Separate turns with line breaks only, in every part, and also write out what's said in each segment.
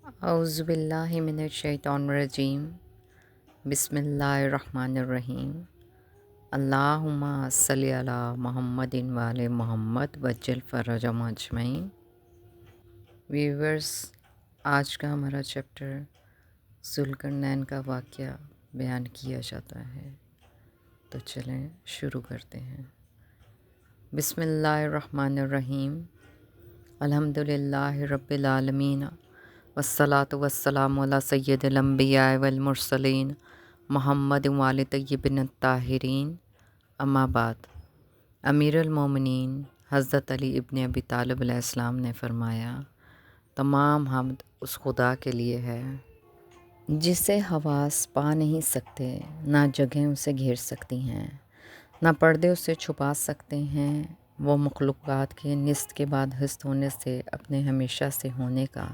اعوذ باللہ من الشیطان الرجیم بسم اللہ الرحمن الرحیم اللہم صلی علی محمد وعلی محمد وجل فرجہم اجمعین۔ ویورز، آج کا ہمارا چیپٹر ذوالقرنین کا واقعہ بیان کیا جاتا ہے، تو چلیں شروع کرتے ہیں۔ بسم اللہ الرحمن الرحیم۔ الحمدللہ رب العالمین والصلاة والسلام علی سید الانبیاء والمرسلین محمد وآل طیبین الطاہرین، اما بعد۔ امیر المومنین حضرت علی ابن ابی طالب علیہ السلام نے فرمایا، تمام حمد اس خدا کے لیے ہے جسے حواس پا نہیں سکتے، نہ جگہیں اسے گھیر سکتی ہیں، نہ پردے اسے چھپا سکتے ہیں۔ وہ مخلوقات کے نست کے بعد ہست ہونے سے اپنے ہمیشہ سے ہونے کا،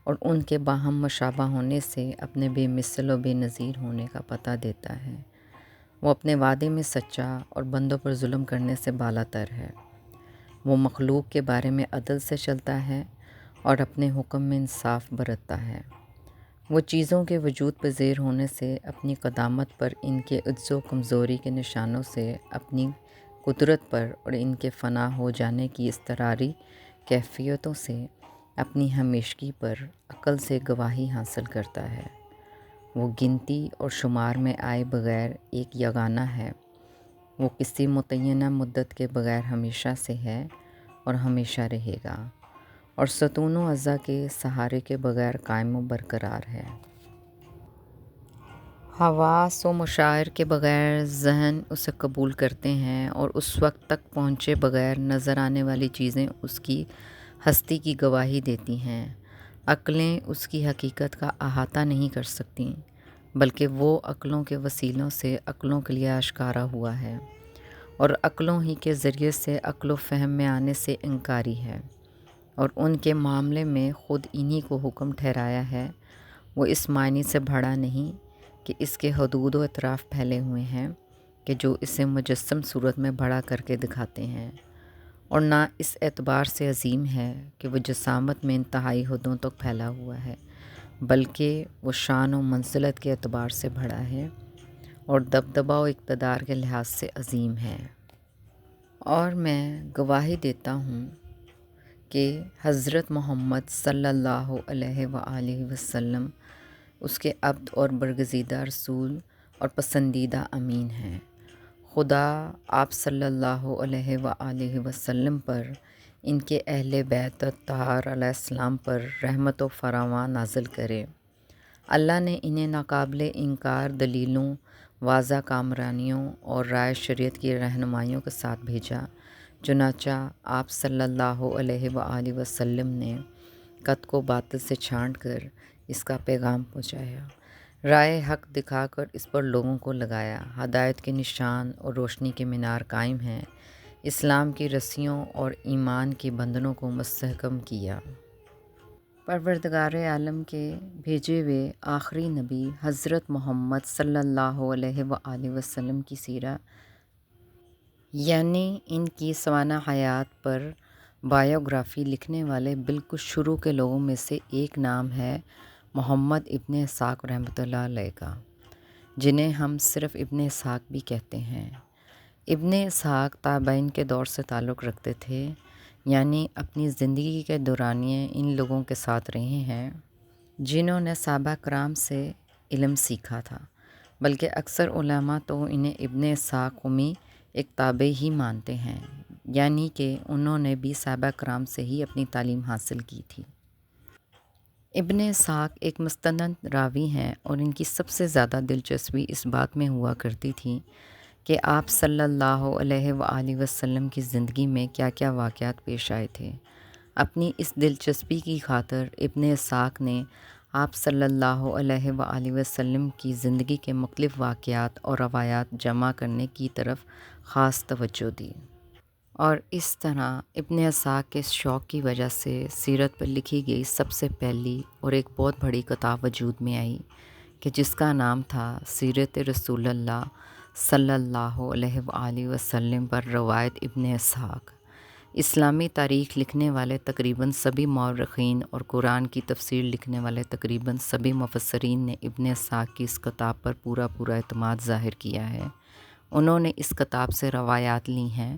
اور ان کے باہم مشابہ ہونے سے اپنے بے مثل و بے نظیر ہونے کا پتہ دیتا ہے۔ وہ اپنے وعدے میں سچا اور بندوں پر ظلم کرنے سے بالا تر ہے۔ وہ مخلوق کے بارے میں عدل سے چلتا ہے اور اپنے حکم میں انصاف برتتا ہے۔ وہ چیزوں کے وجود پذیر ہونے سے اپنی قدامت پر، ان کے عجز و کمزوری کے نشانوں سے اپنی قدرت پر، اور ان کے فنا ہو جانے کی اضطراری کیفیتوں سے اپنی ہمیشگی پر عقل سے گواہی حاصل کرتا ہے۔ وہ گنتی اور شمار میں آئے بغیر ایک یگانہ ہے۔ وہ کسی متعینہ مدت کے بغیر ہمیشہ سے ہے اور ہمیشہ رہے گا، اور ستون و اعضاء کے سہارے کے بغیر قائم و برقرار ہے۔ حواس و مشاعر کے بغیر ذہن اسے قبول کرتے ہیں، اور اس وقت تک پہنچے بغیر نظر آنے والی چیزیں اس کی ہستی کی گواہی دیتی ہیں۔ عقلیں اس کی حقیقت کا احاطہ نہیں کر سکتیں، بلکہ وہ عقلوں کے وسیلوں سے عقلوں کے لیے آشکارا ہوا ہے، اور عقلوں ہی کے ذریعے سے عقل و فہم میں آنے سے انکاری ہے، اور ان کے معاملے میں خود انہی کو حکم ٹھہرایا ہے۔ وہ اس معنی سے بڑھا نہیں کہ اس کے حدود و اطراف پھیلے ہوئے ہیں کہ جو اسے مجسم صورت میں بڑا کر کے دکھاتے ہیں، اور نہ اس اعتبار سے عظیم ہے کہ وہ جسامت میں انتہائی حدوں تک پھیلا ہوا ہے، بلکہ وہ شان و منزلت کے اعتبار سے بڑا ہے اور دبدبہ و اقتدار کے لحاظ سے عظیم ہے۔ اور میں گواہی دیتا ہوں کہ حضرت محمد صلی اللہ علیہ وآلہ وسلم اس کے عبد اور برگزیدہ رسول اور پسندیدہ امین ہیں۔ خدا آپ صلی اللہ علیہ وآلہ وسلم پر، ان کے اہل بیت اطہار علیہ السلام پر رحمت و فراواں نازل کرے۔ اللہ نے انہیں ناقابل انکار دلیلوں، واضح کامرانیوں اور رائے شریعت کی رہنمائیوں کے ساتھ بھیجا۔ چنانچہ آپ صلی اللہ علیہ وآلہ وسلم نے قط کو باطل سے چھانٹ کر اس کا پیغام پہنچایا، رائے حق دکھا کر اس پر لوگوں کو لگایا۔ ہدایت کے نشان اور روشنی کے مینار قائم ہیں، اسلام کی رسیوں اور ایمان کی بندھنوں کو مستحکم کیا۔ پروردگار عالم کے بھیجے ہوئے آخری نبی حضرت محمد صلی اللہ علیہ وآلہ وسلم کی سیرت، یعنی ان کی سوانح حیات پر بائیوگرافی لکھنے والے بالکل شروع کے لوگوں میں سے ایک نام ہے محمد ابن اسحاق رحمۃ اللہ علیہ کا، جنہیں ہم صرف ابن اسحاق بھی کہتے ہیں۔ ابن اسحاق تابعین کے دور سے تعلق رکھتے تھے، یعنی اپنی زندگی کے دورانیے ان لوگوں کے ساتھ رہے ہیں جنہوں نے صحابہ کرام سے علم سیکھا تھا، بلکہ اکثر علماء تو انہیں ابن اسحاق قمی ایک تابعی ہی مانتے ہیں، یعنی کہ انہوں نے بھی صحابہ کرام سے ہی اپنی تعلیم حاصل کی تھی۔ ابن اسحاق ایک مستند راوی ہیں، اور ان کی سب سے زیادہ دلچسپی اس بات میں ہوا کرتی تھی کہ آپ صلی اللہ علیہ وآلہ وسلم کی زندگی میں کیا کیا واقعات پیش آئے تھے۔ اپنی اس دلچسپی کی خاطر ابن اسحاق نے آپ صلی اللہ علیہ وآلہ وسلم کی زندگی کے مختلف واقعات اور روایات جمع کرنے کی طرف خاص توجہ دی، اور اس طرح ابن اسحاق کے اس شوق کی وجہ سے سیرت پر لکھی گئی سب سے پہلی اور ایک بہت بڑی کتاب وجود میں آئی کہ جس کا نام تھا سیرت رسول اللہ صلی اللہ علیہ وآلہ وسلم پر روایت ابن اسحاق۔ اسلامی تاریخ لکھنے والے تقریباً سبھی مورخین اور قرآن کی تفسیر لکھنے والے تقریباً سبھی مفسرین نے ابن اسحاق کی اس کتاب پر پورا اعتماد ظاہر کیا ہے۔ انہوں نے اس کتاب سے روایات لی ہیں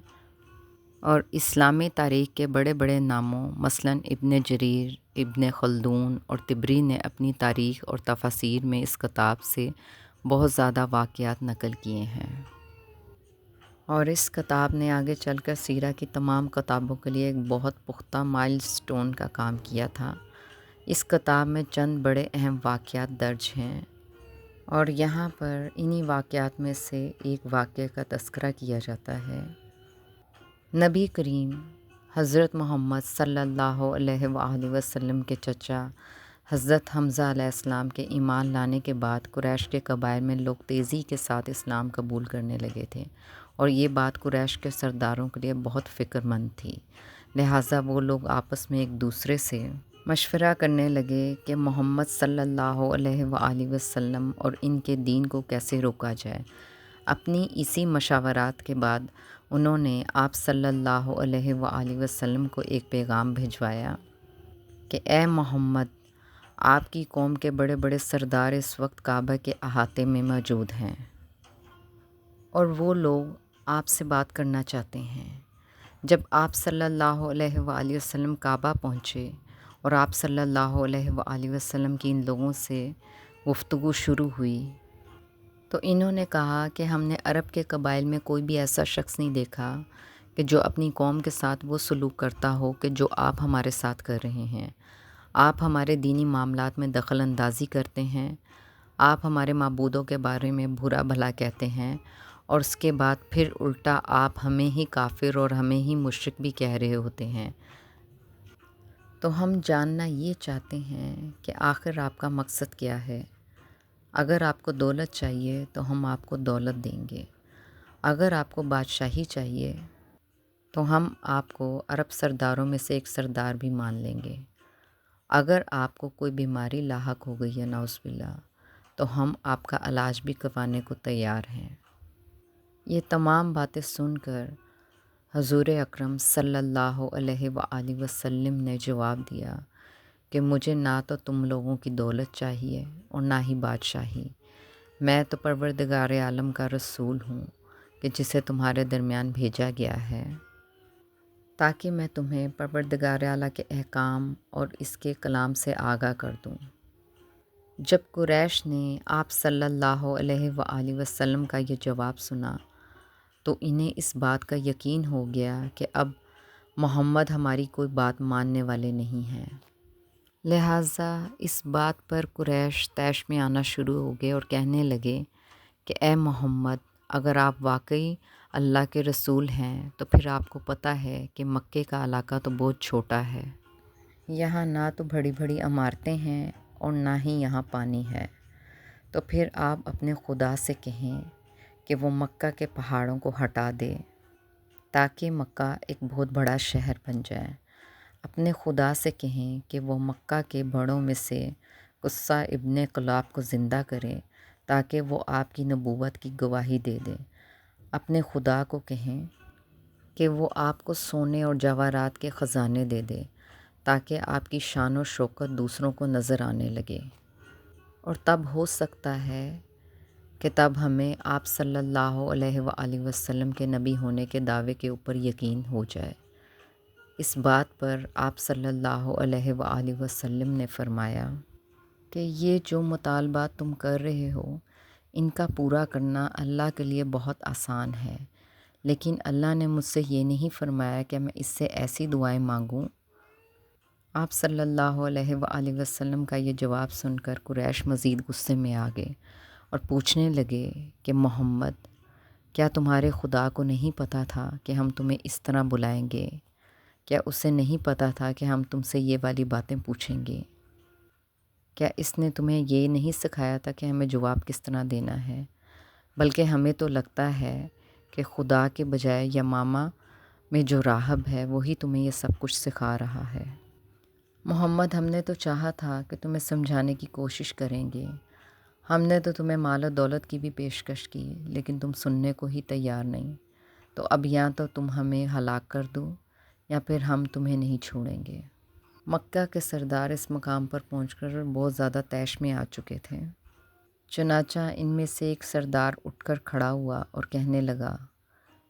اور اسلامی تاریخ کے بڑے بڑے ناموں مثلاً ابن جریر، ابن خلدون اور طبری نے اپنی تاریخ اور تفاسیر میں اس کتاب سے بہت زیادہ واقعات نقل کیے ہیں، اور اس کتاب نے آگے چل کر سیرہ کی تمام کتابوں کے لیے ایک بہت پختہ مائل سٹون کا کام کیا تھا۔ اس کتاب میں چند بڑے اہم واقعات درج ہیں، اور یہاں پر انہی واقعات میں سے ایک واقعے کا تذکرہ کیا جاتا ہے۔ نبی کریم حضرت محمد صلی اللہ علیہ وآلہ وسلم کے چچا حضرت حمزہ علیہ السلام کے ایمان لانے کے بعد قریش کے قبائل میں لوگ تیزی کے ساتھ اسلام قبول کرنے لگے تھے، اور یہ بات قریش کے سرداروں کے لیے بہت فکر مند تھی۔ لہٰذا وہ لوگ آپس میں ایک دوسرے سے مشورہ کرنے لگے کہ محمد صلی اللہ علیہ وآلہ وسلم اور ان کے دین کو کیسے روکا جائے۔ اپنی اسی مشاورات کے بعد انہوں نے آپ صلی اللہ علیہ وآلہ وسلم کو ایک پیغام بھیجوایا کہ اے محمد، آپ کی قوم کے بڑے بڑے سردار اس وقت کعبہ کے احاطے میں موجود ہیں، اور وہ لوگ آپ سے بات کرنا چاہتے ہیں۔ جب آپ صلی اللہ علیہ وآلہ وسلم کعبہ پہنچے اور آپ صلی اللہ علیہ وآلہ وسلم کی ان لوگوں سے گفتگو شروع ہوئی تو انہوں نے کہا کہ ہم نے عرب کے قبائل میں کوئی بھی ایسا شخص نہیں دیکھا کہ جو اپنی قوم کے ساتھ وہ سلوک کرتا ہو کہ جو آپ ہمارے ساتھ کر رہے ہیں۔ آپ ہمارے دینی معاملات میں دخل اندازی کرتے ہیں، آپ ہمارے معبودوں کے بارے میں برا بھلا کہتے ہیں، اور اس کے بعد پھر الٹا آپ ہمیں ہی کافر اور ہمیں ہی مشرک بھی کہہ رہے ہوتے ہیں۔ تو ہم جاننا یہ چاہتے ہیں کہ آخر آپ کا مقصد کیا ہے۔ اگر آپ کو دولت چاہیے تو ہم آپ کو دولت دیں گے، اگر آپ کو بادشاہی چاہیے تو ہم آپ کو عرب سرداروں میں سے ایک سردار بھی مان لیں گے، اگر آپ کو کوئی بیماری لاحق ہو گئی ہے نعوذ باللہ تو ہم آپ کا علاج بھی کروانے کو تیار ہیں۔ یہ تمام باتیں سن کر حضور اکرم صلی اللہ علیہ وآلہ وسلم نے جواب دیا کہ مجھے نہ تو تم لوگوں کی دولت چاہیے اور نہ ہی بادشاہی، میں تو پروردگار عالم کا رسول ہوں کہ جسے تمہارے درمیان بھیجا گیا ہے تاکہ میں تمہیں پروردگار اعلیٰ کے احکام اور اس کے کلام سے آگاہ کر دوں۔ جب قریش نے آپ صلی اللہ علیہ وآلہ وسلم کا یہ جواب سنا تو انہیں اس بات کا یقین ہو گیا کہ اب محمد ہماری کوئی بات ماننے والے نہیں ہیں۔ لہٰذا اس بات پر قریش طیش میں آنا شروع ہو گئے اور کہنے لگے کہ اے محمد، اگر آپ واقعی اللہ کے رسول ہیں تو پھر آپ کو پتہ ہے کہ مکے کا علاقہ تو بہت چھوٹا ہے، یہاں نہ تو بڑی بڑی عمارتیں ہیں اور نہ ہی یہاں پانی ہے، تو پھر آپ اپنے خدا سے کہیں کہ وہ مکہ کے پہاڑوں کو ہٹا دے تاکہ مکہ ایک بہت بڑا شہر بن جائے۔ اپنے خدا سے کہیں کہ وہ مکہ کے بڑوں میں سے قصہ ابن کلاب کو زندہ کرے تاکہ وہ آپ کی نبوت کی گواہی دے دے۔ اپنے خدا کو کہیں کہ وہ آپ کو سونے اور جواہرات کے خزانے دے دے تاکہ آپ کی شان و شوکت دوسروں کو نظر آنے لگے، اور تب ہو سکتا ہے کہ تب ہمیں آپ صلی اللہ علیہ وآلہ وسلم کے نبی ہونے کے دعوے کے اوپر یقین ہو جائے۔ اس بات پر آپ صلی اللہ علیہ وآلہ وسلم نے فرمایا کہ یہ جو مطالبات تم کر رہے ہو ان کا پورا کرنا اللہ کے لیے بہت آسان ہے، لیکن اللہ نے مجھ سے یہ نہیں فرمایا کہ میں اس سے ایسی دعائیں مانگوں۔ آپ صلی اللہ علیہ وآلہ وسلم کا یہ جواب سن کر قریش مزید غصے میں آ گئے اور پوچھنے لگے کہ محمد، کیا تمہارے خدا کو نہیں پتہ تھا کہ ہم تمہیں اس طرح بلائیں گے؟ کیا اسے نہیں پتہ تھا کہ ہم تم سے یہ والی باتیں پوچھیں گے؟ کیا اس نے تمہیں یہ نہیں سکھایا تھا کہ ہمیں جواب کس طرح دینا ہے؟ بلکہ ہمیں تو لگتا ہے کہ خدا کے بجائے یمامہ میں جو راہب ہے وہی تمہیں یہ سب کچھ سکھا رہا ہے۔ محمد، ہم نے تو چاہا تھا کہ تمہیں سمجھانے کی کوشش کریں گے، ہم نے تو تمہیں مال و دولت کی بھی پیشکش کی، لیکن تم سننے کو ہی تیار نہیں، تو اب یا تو تم ہمیں ہلاک کر دو یا پھر ہم تمہیں نہیں چھوڑیں گے۔ مکہ کے سردار اس مقام پر پہنچ کر بہت زیادہ طیش میں آ چکے تھے۔ چنانچہ ان میں سے ایک سردار اٹھ کر کھڑا ہوا اور کہنے لگا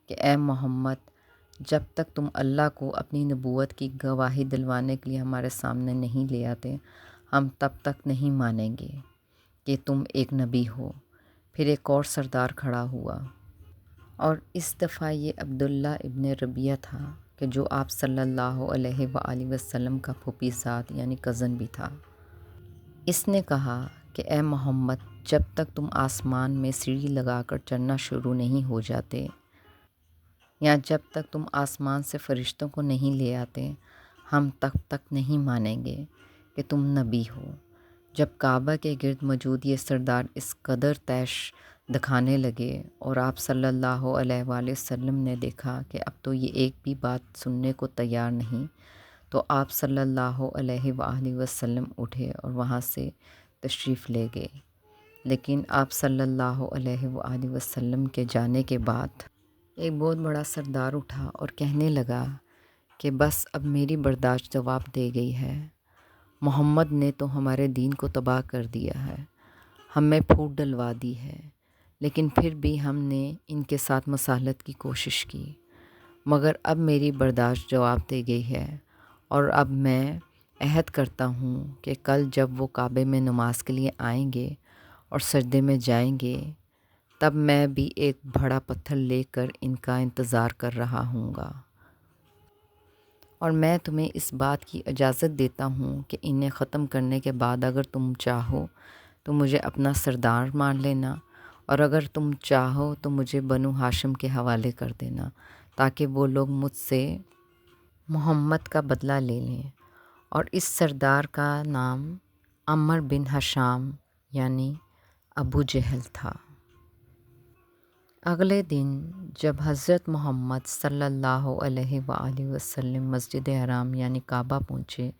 کہ اے محمد، جب تک تم اللہ کو اپنی نبوت کی گواہی دلوانے کے لیے ہمارے سامنے نہیں لے آتے، ہم تب تک نہیں مانیں گے کہ تم ایک نبی ہو۔ پھر ایک اور سردار کھڑا ہوا، اور اس دفعہ یہ عبداللہ ابن ربیعہ تھا کہ جو آپ صلی اللہ علیہ وآلہ وسلم کا پھوپھی زاد یعنی کزن بھی تھا۔ اس نے کہا کہ اے محمد، جب تک تم آسمان میں سیڑھی لگا کر چڑھنا شروع نہیں ہو جاتے، یا جب تک تم آسمان سے فرشتوں کو نہیں لے آتے، ہم تب تک نہیں مانیں گے کہ تم نبی ہو۔ جب کعبہ کے گرد موجود یہ سردار اس قدر طیش دکھانے لگے اور آپ صلی اللہ علیہ وآلہ وسلم نے دیکھا کہ اب تو یہ ایک بھی بات سننے کو تیار نہیں، تو آپ صلی اللہ علیہ وآلہ وسلم اٹھے اور وہاں سے تشریف لے گئے۔ لیکن آپ صلی اللہ علیہ وآلہ وسلم کے جانے کے بعد ایک بہت بڑا سردار اٹھا اور کہنے لگا کہ بس اب میری برداشت جواب دے گئی ہے۔ محمد نے تو ہمارے دین کو تباہ کر دیا ہے، ہمیں پھوٹ ڈلوا دی ہے، لیکن پھر بھی ہم نے ان کے ساتھ مصالحت کی کوشش کی، مگر اب میری برداشت جواب دے گئی ہے، اور اب میں عہد کرتا ہوں کہ کل جب وہ کعبے میں نماز کے لیے آئیں گے اور سجدے میں جائیں گے، تب میں بھی ایک بڑا پتھر لے کر ان کا انتظار کر رہا ہوں گا، اور میں تمہیں اس بات کی اجازت دیتا ہوں کہ انہیں ختم کرنے کے بعد اگر تم چاہو تو مجھے اپنا سردار مان لینا، اور اگر تم چاہو تو مجھے بنو ہاشم کے حوالے کر دینا، تاکہ وہ لوگ مجھ سے محمد کا بدلہ لے لیں۔ اور اس سردار کا نام عمر بن حشام یعنی ابو جہل تھا۔ اگلے دن جب حضرت محمد صلی اللہ علیہ وآلہ وسلم مسجد حرام یعنی کعبہ پہنچے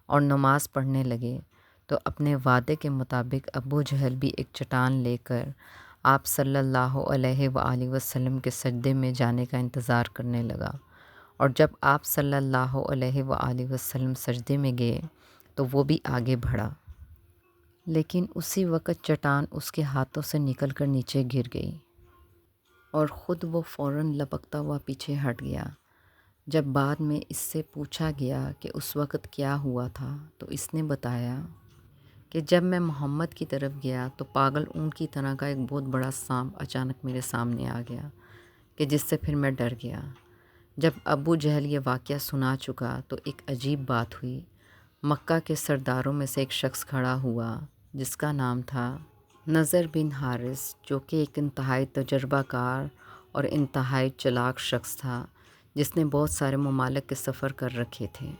اور نماز پڑھنے لگے، تو اپنے وعدے کے مطابق ابو جہل بھی ایک چٹان لے کر آپ صلی اللہ علیہ وآلہ وسلم کے سجدے میں جانے کا انتظار کرنے لگا، اور جب آپ صلی اللہ علیہ وآلہ وسلم سجدے میں گئے تو وہ بھی آگے بڑھا، لیکن اسی وقت چٹان اس کے ہاتھوں سے نکل کر نیچے گر گئی، اور خود وہ فوراً لپکتا ہوا پیچھے ہٹ گیا۔ جب بعد میں اس سے پوچھا گیا کہ اس وقت کیا ہوا تھا، تو اس نے بتایا کہ جب میں محمد کی طرف گیا تو پاگل اونٹ کی طرح کا ایک بہت بڑا سانپ اچانک میرے سامنے آ گیا کہ جس سے پھر میں ڈر گیا۔ جب ابو جہل یہ واقعہ سنا چکا تو ایک عجیب بات ہوئی۔ مکہ کے سرداروں میں سے ایک شخص کھڑا ہوا جس کا نام تھا نضر بن حارث، جو کہ ایک انتہائی تجربہ کار اور انتہائی چلاک شخص تھا، جس نے بہت سارے ممالک کے سفر کر رکھے تھے۔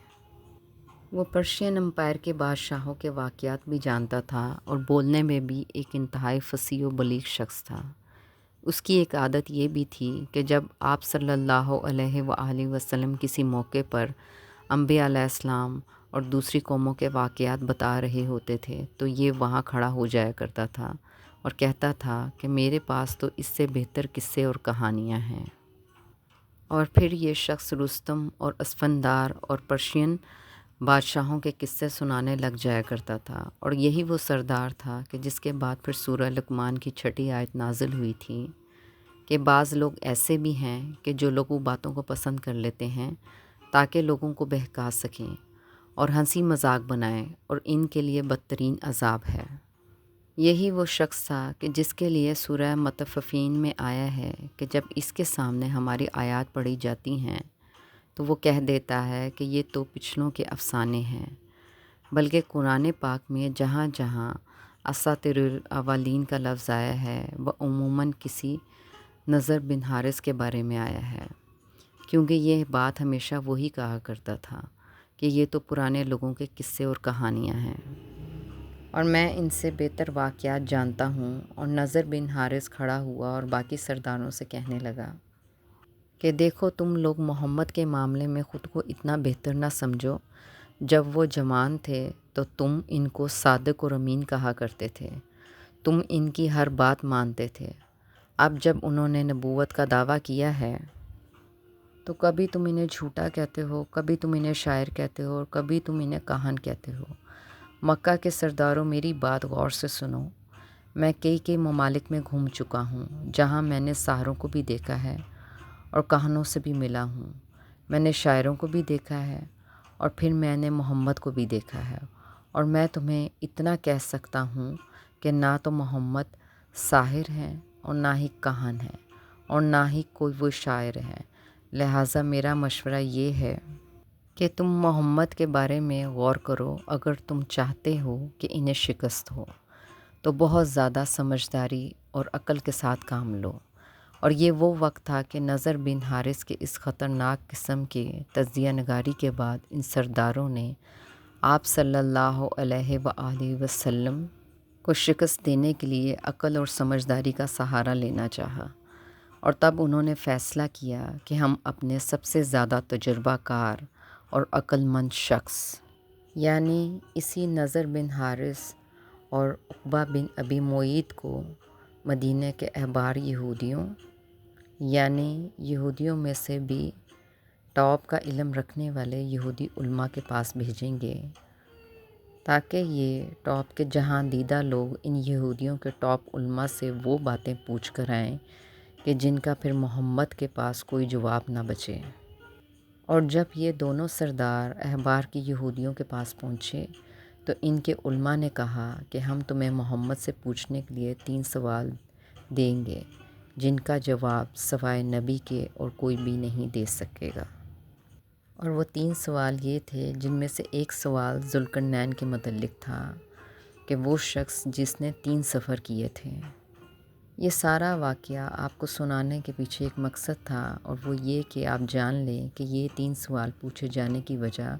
وہ پرشین امپائر کے بادشاہوں کے واقعات بھی جانتا تھا اور بولنے میں بھی ایک انتہائی فصیح و بلیغ شخص تھا۔ اس کی ایک عادت یہ بھی تھی کہ جب آپ صلی اللہ علیہ وآلہ وسلم کسی موقع پر انبیاء علیہ السلام اور دوسری قوموں کے واقعات بتا رہے ہوتے تھے تو یہ وہاں کھڑا ہو جایا کرتا تھا اور کہتا تھا کہ میرے پاس تو اس سے بہتر قصے اور کہانیاں ہیں، اور پھر یہ شخص رستم اور اسفندیار اور پرشین بادشاہوں کے قصے سنانے لگ جایا کرتا تھا، اور یہی وہ سردار تھا کہ جس کے بعد پھر سورہ لقمان کی 6 آیت نازل ہوئی تھی کہ بعض لوگ ایسے بھی ہیں کہ جو لوگوں باتوں کو پسند کر لیتے ہیں تاکہ لوگوں کو بہکا سکیں اور ہنسی مذاق بنائیں، اور ان کے لیے بدترین عذاب ہے۔ یہی وہ شخص تھا کہ جس کے لیے سورہ مطففین میں آیا ہے کہ جب اس کے سامنے ہماری آیات پڑھی جاتی ہیں تو وہ کہہ دیتا ہے کہ یہ تو پچھلوں کے افسانے ہیں، بلکہ قرآن پاک میں جہاں جہاں اساطیر الاولین کا لفظ آیا ہے وہ عموماً کسی نضر بن حارث کے بارے میں آیا ہے، کیونکہ یہ بات ہمیشہ وہی کہا کرتا تھا کہ یہ تو پرانے لوگوں کے قصے اور کہانیاں ہیں، اور میں ان سے بہتر واقعات جانتا ہوں۔ اور نضر بن حارث کھڑا ہوا اور باقی سرداروں سے کہنے لگا کہ دیکھو، تم لوگ محمد کے معاملے میں خود کو اتنا بہتر نہ سمجھو۔ جب وہ جوان تھے تو تم ان کو صادق اور امین کہا کرتے تھے، تم ان کی ہر بات مانتے تھے۔ اب جب انہوں نے نبوت کا دعویٰ کیا ہے تو کبھی تم انہیں جھوٹا کہتے ہو، کبھی تم انہیں شاعر کہتے ہو اور کبھی تم انہیں کاہن کہتے ہو۔ مکہ کے سرداروں، میری بات غور سے سنو۔ میں کئی ممالک میں گھوم چکا ہوں جہاں میں نے ساحروں کو بھی دیکھا ہے اور کاہنوں سے بھی ملا ہوں۔ میں نے شاعروں کو بھی دیکھا ہے اور پھر میں نے محمد کو بھی دیکھا ہے، اور میں تمہیں اتنا کہہ سکتا ہوں کہ نہ تو محمد ساحر ہیں اور نہ ہی کاہن ہیں اور نہ ہی کوئی وہ شاعر ہے۔ لہٰذا میرا مشورہ یہ ہے کہ تم محمد کے بارے میں غور کرو۔ اگر تم چاہتے ہو کہ انہیں شکست ہو تو بہت زیادہ سمجھداری اور عقل کے ساتھ کام لو۔ اور یہ وہ وقت تھا کہ نضر بن حارث کے اس خطرناک قسم کے تجزیہ نگاری کے بعد ان سرداروں نے آپ صلی اللہ علیہ وآلہ وسلم کو شکست دینے کے لیے عقل اور سمجھداری کا سہارا لینا چاہا، اور تب انہوں نے فیصلہ کیا کہ ہم اپنے سب سے زیادہ تجربہ کار اور عقل مند شخص یعنی اسی نضر بن حارث اور عقبہ بن ابی معیط کو مدینہ کے احبار یہودیوں میں سے بھی ٹاپ کا علم رکھنے والے یہودی علماء کے پاس بھیجیں گے، تاکہ یہ ٹاپ کے جہاں دیدہ لوگ ان یہودیوں کے ٹاپ علماء سے وہ باتیں پوچھ کر آئیں کہ جن کا پھر محمد کے پاس کوئی جواب نہ بچے۔ اور جب یہ دونوں سردار احبار کی یہودیوں کے پاس پہنچے تو ان کے علماء نے کہا کہ ہم تمہیں محمد سے پوچھنے کے لیے 3 سوال دیں گے جن کا جواب سوائے نبی کے اور کوئی بھی نہیں دے سکے گا۔ اور وہ 3 سوال یہ تھے، جن میں سے ایک سوال ذوالقرنین کے متعلق تھا کہ وہ شخص جس نے 3 سفر کیے تھے۔ یہ سارا واقعہ آپ کو سنانے کے پیچھے ایک مقصد تھا، اور وہ یہ کہ آپ جان لیں کہ یہ 3 سوال پوچھے جانے کی وجہ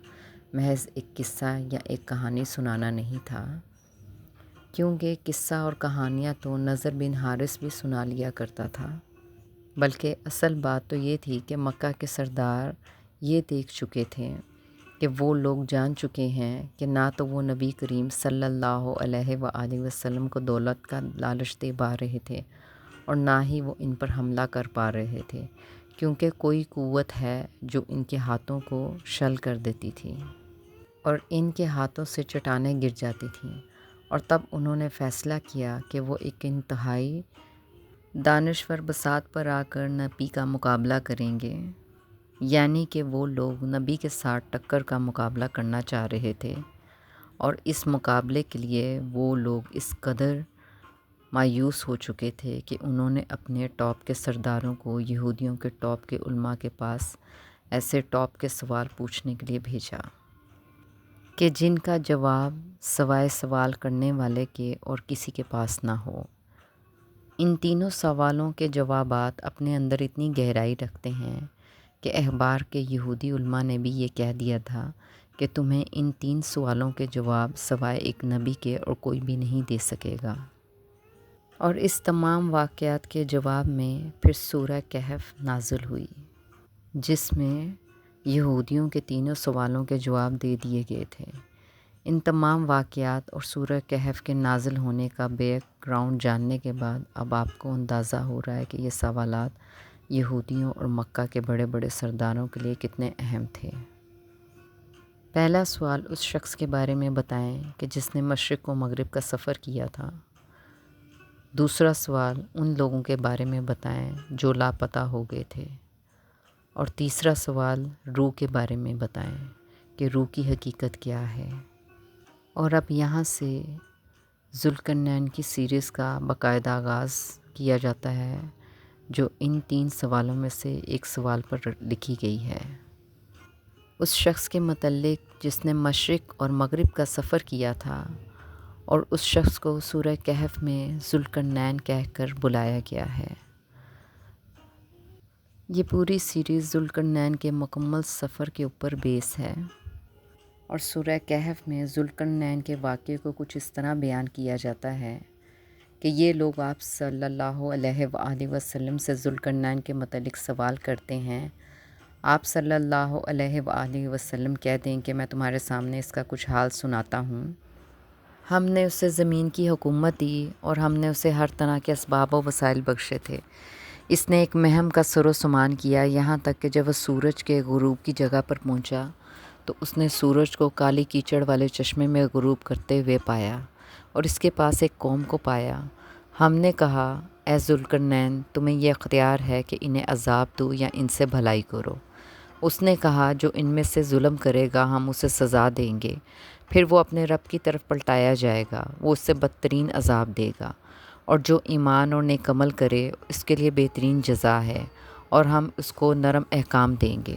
محض ایک قصہ یا ایک کہانی سنانا نہیں تھا، کیونکہ قصہ اور کہانیاں تو نضر بن حارث بھی سنا لیا کرتا تھا، بلکہ اصل بات تو یہ تھی کہ مکہ کے سردار یہ دیکھ چکے تھے کہ وہ لوگ جان چکے ہیں کہ نہ تو وہ نبی کریم صلی اللہ علیہ وآلہ وسلم کو دولت کا لالچ دے پا رہے تھے اور نہ ہی وہ ان پر حملہ کر پا رہے تھے، کیونکہ کوئی قوت ہے جو ان کے ہاتھوں کو شل کر دیتی تھی اور ان کے ہاتھوں سے چٹانیں گر جاتی تھیں۔ اور تب انہوں نے فیصلہ کیا کہ وہ ایک انتہائی دانشور بساط پر آ کر نبی کا مقابلہ کریں گے، یعنی کہ وہ لوگ نبی کے ساتھ ٹکر کا مقابلہ کرنا چاہ رہے تھے، اور اس مقابلے کے لیے وہ لوگ اس قدر مایوس ہو چکے تھے کہ انہوں نے اپنے ٹاپ کے سرداروں کو یہودیوں کے ٹاپ کے علماء کے پاس ایسے ٹاپ کے سوال پوچھنے کے لیے بھیجا کہ جن کا جواب سوائے سوال کرنے والے کے اور کسی کے پاس نہ ہو۔ ان تینوں سوالوں کے جوابات اپنے اندر اتنی گہرائی رکھتے ہیں کہ احبار کے یہودی علماء نے بھی یہ کہہ دیا تھا کہ تمہیں ان 3 سوالوں کے جواب سوائے ایک نبی کے اور کوئی بھی نہیں دے سکے گا۔ اور اس تمام واقعات کے جواب میں پھر سورہ کہف نازل ہوئی، جس میں یہودیوں کے تینوں سوالوں کے جواب دے دیے گئے تھے۔ ان تمام واقعات اور سورہ کہف کے نازل ہونے کا بیک گراؤنڈ جاننے کے بعد اب آپ کو اندازہ ہو رہا ہے کہ یہ سوالات یہودیوں اور مکہ کے بڑے بڑے سرداروں کے لیے کتنے اہم تھے۔ پہلا سوال اس شخص کے بارے میں بتائیں کہ جس نے مشرق و مغرب کا سفر کیا تھا۔ دوسرا سوال ان لوگوں کے بارے میں بتائیں جو لاپتہ ہو گئے تھے۔ اور تیسرا سوال روح کے بارے میں بتائیں کہ روح کی حقیقت کیا ہے۔ اور اب یہاں سے ذوالقرنین کی سیریز کا باقاعدہ آغاز کیا جاتا ہے، جو ان 3 سوالوں میں سے ایک سوال پر لکھی گئی ہے۔ اس شخص کے متعلق جس نے مشرق اور مغرب کا سفر کیا تھا، اور اس شخص کو سورہ کہف میں ذوالقرنین کہہ کر بلایا گیا ہے۔ یہ پوری سیریز ذوالقرنین کے مکمل سفر کے اوپر بیس ہے، اور سورہ کہف میں ذوالقرنین کے واقعے کو کچھ اس طرح بیان کیا جاتا ہے کہ یہ لوگ آپ صلی اللہ علیہ وآلہ وسلم سے ذوالقرنین کے متعلق سوال کرتے ہیں۔ آپ صلی اللہ علیہ وآلہ وسلم کہہ دیں کہ میں تمہارے سامنے اس کا کچھ حال سناتا ہوں۔ ہم نے اسے زمین کی حکومت دی اور ہم نے اسے ہر طرح کے اسباب و وسائل بخشے تھے اس نے ایک مہم کا سر و سمان کیا، یہاں تک کہ جب وہ سورج کے غروب کی جگہ پر پہنچا تو اس نے سورج کو کالی کیچڑ والے چشمے میں غروب کرتے ہوئے پایا اور اس کے پاس ایک قوم کو پایا۔ ہم نے کہا، اے ذوالقرنین، تمہیں یہ اختیار ہے کہ انہیں عذاب دو یا ان سے بھلائی کرو۔ اس نے کہا، جو ان میں سے ظلم کرے گا ہم اسے سزا دیں گے، پھر وہ اپنے رب کی طرف پلٹایا جائے گا، وہ اس سے بدترین عذاب دے گا، اور جو ایمان اور نیک عمل کرے اس کے لیے بہترین جزا ہے اور ہم اس کو نرم احکام دیں گے۔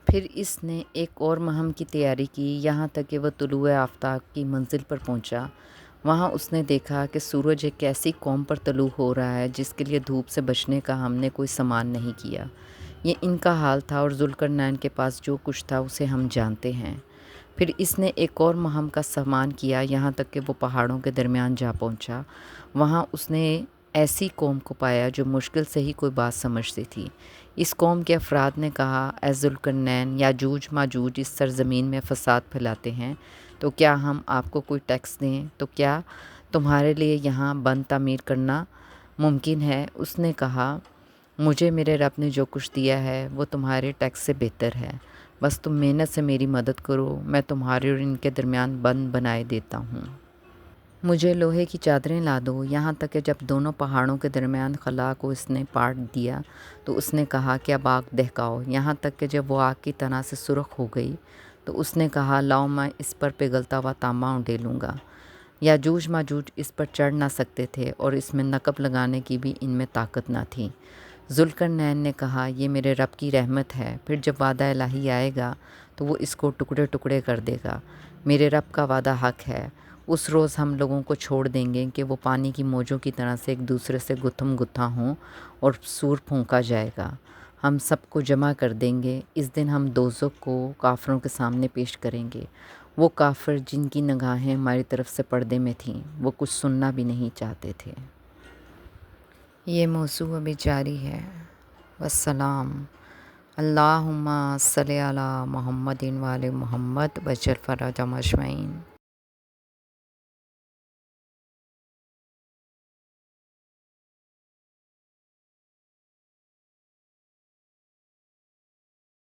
پھر اس نے ایک اور مہم کی تیاری کی، یہاں تک کہ وہ طلوع آفتاب کی منزل پر پہنچا۔ وہاں اس نے دیکھا کہ سورج ایک ایسی قوم پر طلوع ہو رہا ہے جس کے لیے دھوپ سے بچنے کا ہم نے کوئی سامان نہیں کیا۔ یہ ان کا حال تھا اور ذوالقرنین کے پاس جو کچھ تھا اسے ہم جانتے ہیں۔ پھر اس نے ایک اور مہم کا سامان کیا، یہاں تک کہ وہ پہاڑوں کے درمیان جا پہنچا۔ وہاں اس نے ایسی قوم کو پایا جو مشکل سے ہی کوئی بات سمجھتی تھی۔ اس قوم کے افراد نے کہا، اے ذوالقرنین، یاجوج ماجوج اس سرزمین میں فساد پھیلاتے ہیں، تو کیا ہم آپ کو کوئی ٹیکس دیں؟ تو کیا تمہارے لیے یہاں بند تعمیر کرنا ممکن ہے؟ اس نے کہا، مجھے میرے رب نے جو کچھ دیا ہے وہ تمہارے ٹیکس سے بہتر ہے، بس تم محنت سے میری مدد کرو، میں تمہارے اور ان کے درمیان بند بنائے دیتا ہوں۔ مجھے لوہے کی چادریں لا دو۔ یہاں تک کہ جب دونوں پہاڑوں کے درمیان خلا کو اس نے پاٹ دیا تو اس نے کہا کہ اب آگ دہکاؤ۔ یہاں تک کہ جب وہ آگ کی طرح سے سرخ ہو گئی تو اس نے کہا، لاؤ میں اس پر پگھلتا ہوا تانبا انڈیلوں گا۔ یاجوج ماجوج اس پر چڑھ نہ سکتے تھے اور اس میں نقب لگانے کی بھی ان میں طاقت نہ تھی۔ ذوالقرنین نے کہا، یہ میرے رب کی رحمت ہے، پھر جب وعدہ الہی آئے گا تو وہ اس کو ٹکڑے ٹکڑے کر دے گا۔ میرے رب کا وعدہ حق ہے، اس روز ہم لوگوں کو چھوڑ دیں گے کہ وہ پانی کی موجوں کی طرح سے ایک دوسرے سے گتھم گتھا ہوں اور سور پھونکا جائے گا۔ ہم سب کو جمع کر دیں گے۔ اس دن ہم دوزخ کو کافروں کے سامنے پیش کریں گے، وہ کافر جن کی نگاہیں ہماری طرف سے پردے میں تھیں، وہ کچھ سننا بھی نہیں چاہتے تھے۔ یہ موضوع ابھی جاری ہے۔ والسلام۔ اللہم صلی علی محمد و آل محمد وجل فرجہم اجمعین۔